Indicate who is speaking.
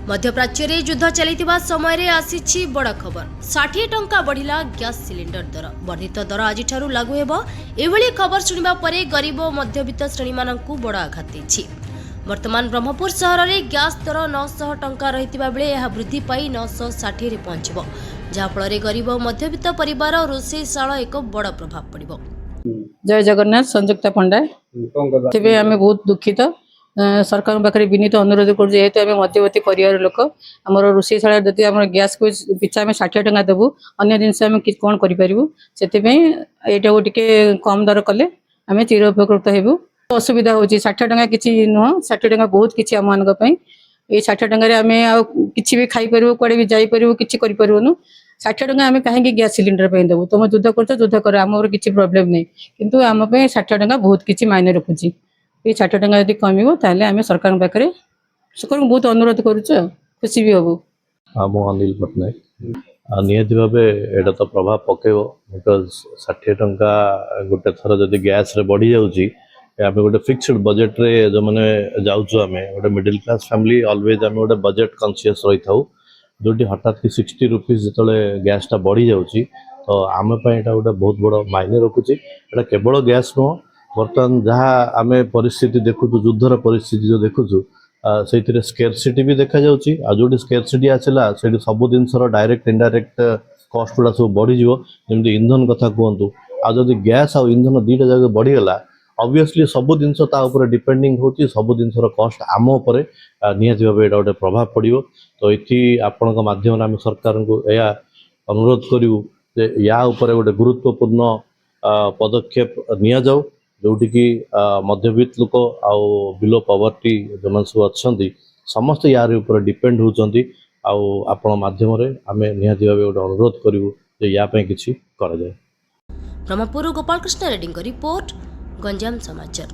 Speaker 1: मध्यप्राच्य में युद्ध चलता समय आसी बड़ खबर 60 टंका बढ़िला गैस सिलिंडर दर वर्धित दर आज लागू एभली खबर शुणा पर गरीब और मध्यवित्त श्रेणी मानू बड़ आघात देछि। वर्तमान ब्रह्मपुर सहर में गैस दर 900 टंका रही बेले यह वृद्धि पाई 960 रे पहुंचब, जहाँफल गरीब और मध्यवित्त परिवार और रोषेईशाला एक बड़ प्रभाव पड़ो।
Speaker 2: जय जगन्नाथ। संयुक्ता पंडा थे आम बहुत दुखित। सरकार पाखे विनीत अनुरोध कर जेहेतु आम मध्यवर्ती परिवार लोक आम रोषेईशाला जब आम गैस को पिछा आम 60 टंका देवु अन्य जिनस आम कौन करूँ से यहाँ टे कम दर कले आम चिर उपकृत हेबु। असुविधा हो 60 टंका किसी नुह, 60 टंका बहुत किसी आम मान 60 टंकार आम कि भी खाईपर कड़े भी जापर कि 60 टंका आम कहीं गैस सिलिंडर पे देवु। तुम युद्ध कर युद्ध कर आम किसी प्रोब्लेम नहीं, किंतु आम 60 टंका बहुत किसी मायने रखुची। ये 60 टंका यदि कमिबो ताले आम सरकार पाखे सरकार बहुत अनुरोध करुचु, खुशी भी हबु।
Speaker 3: मु अनिल पट्टनायक निहती भाव एटा तो प्रभाव पकेब बिकज 60 टंका गोटे थर जदि गैस रे बढ़ी जाउची आम गोटे फिक्सड बजेट रे जो मैंने जाऊँ आम गोटे मिडिल क्लास फैमिली ऑलवेज आम गोटे बजेट कॉन्शियस रही था जो हठात कि 60 रुपीज जो गैसटा बढ़ी जाऊँगी तो आम गोटे बहुत बड़ मायने रखुची। एटा केवल गैस नुह, बर्तमान जहाँ आम परिस्थिति देखु युद्धर परिस्थिति जो देखु से स्केरसिटी भी देखा जाउची। जो स्केरसिटी आसला से सब जिनसर डायरेक्ट इनडायरेक्ट कस्ट गुड़ा सब बढ़ीज जमी इंधन कथा कहतु आदि गैस आ इंधन दुईटा जगह बढ़ीगला ऑब्वियसली सब जिनस डिपेंडिंग होची सब जिनसर कस्ट आम उपर निहती भाव एटा गोटे प्रभाव पड़ो। तो ये आपण माध्यम आम सरकार को यह अनुरोध करूँ जे या उपर गोटे गुरुत्वपूर्ण पदक्षेप निया जाऊ जोटि कि मध्यवित्त लोक आउ बिलो पॉवर्टी जो मैंने सब अच्छा समस्त यार ऊपर डिपेंड होती आपण माध्यम आम निहती भाव गोटे अनुरोध करूँ जे या किसी करा जाए।
Speaker 1: ब्रह्मपुर गोपाल कृष्ण रेड्डी रिपोर्ट, गंजाम समाचार।